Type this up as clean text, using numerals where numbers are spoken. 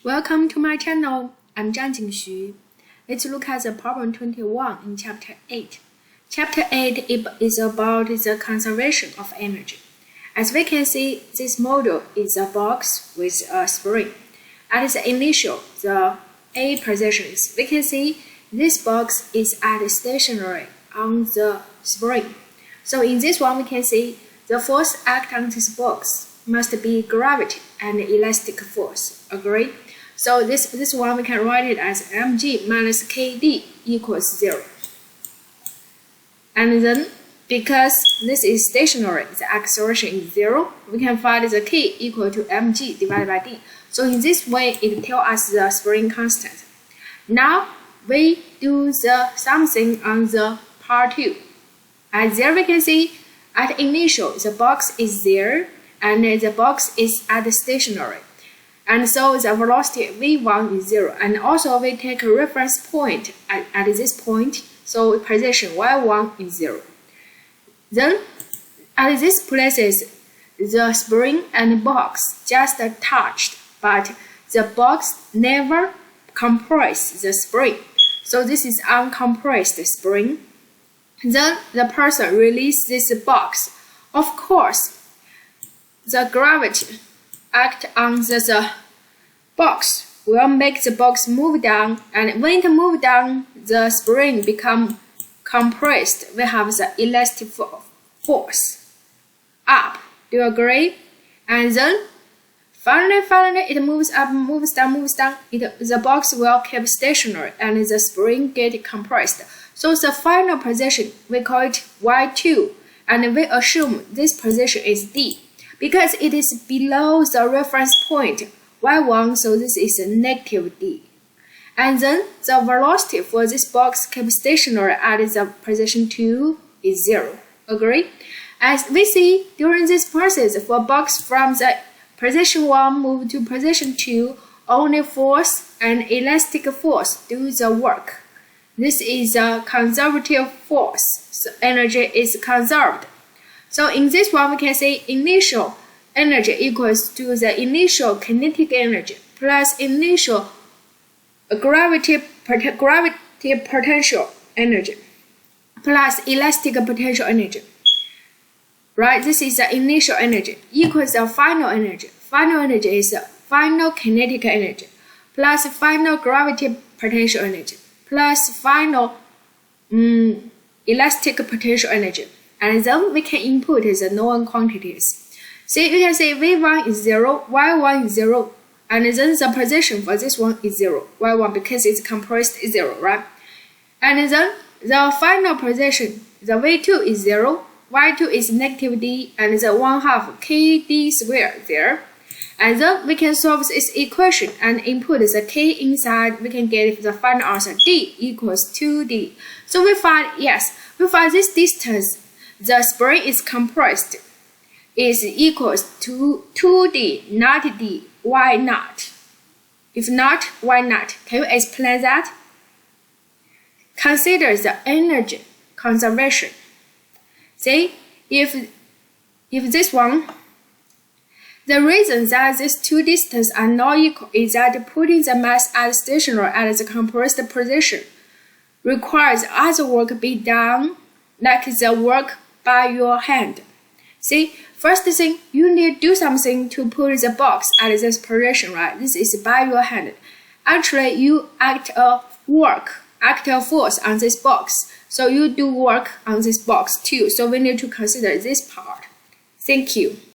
Welcome to my channel. I'm Zhang Jingxu. Let's look at the problem 21 in chapter 8. Chapter 8 is about the conservation of energy. As we can see, this model is a box with a spring. At the initial, the A positions, we can see this box is at stationary on the spring. So in this one, we can see the force act on this box must be gravity and elastic force. Agree? So this one we can write it as mg minus kd equals 0. And then because this is stationary, the acceleration is 0, we can find the k equal to mg divided by d. So in this way, it tells us the spring constant. Now we do the something on the part 2. As there we can see, at initial, the box is there, and the box is at stationary. And so the velocity v1 is 0. And also we take a reference point at this point, so position y1 is 0. Then at these places, the spring and box just touched, but the box never compressed the spring. So this is uncompressed spring. Then the person releases this box. Of course, the gravity act on the box will make the box move down, and when it moves down, the spring become compressed. We have the elastic force up. Do you agree? And then finally it moves up, moves down. The box will keep stationary and the spring get compressed. So the final position, we call it y2, and we assume this position is d. Because it is below the reference point y1, so this is a negative d. And then the velocity for this box kept stationary at the position 2 is 0. Agree? As we see, during this process, for box from the position 1 move to position 2, only force and elastic force do the work. This is a conservative force, so energy is conserved. So in this one, we can say initial energy equals to the initial kinetic energy plus initial gravity potential energy plus elastic potential energy. Right? This is the initial energy equals the final energy. Final energy is the final kinetic energy plus final gravity potential energy plus final elastic potential energy. And then we can input the known quantities. See, you can say v1 is 0, y1 is 0, and then the position for this one is 0, y1 because it's compressed is 0, right? And then the final position, the v2 is 0, y2 is negative d, and the 1/2 kd squared there. And then we can solve this equation and input the k inside. We can get the final answer d equals 2d. So we find, yes, we find this distance. The spring is compressed is equals to 2d, not d. Why not? If not, why not? Can you explain that? Consider the energy conservation. See, if this one, the reason that these two distances are not equal is that putting the mass at stationary at the compressed position requires other work be done, like the work by your hand. See, first thing, you need to do something to put the box at this position, right? This is by your hand. Actually, you act a force on this box. So you do work on this box too. So we need to consider this part. Thank you.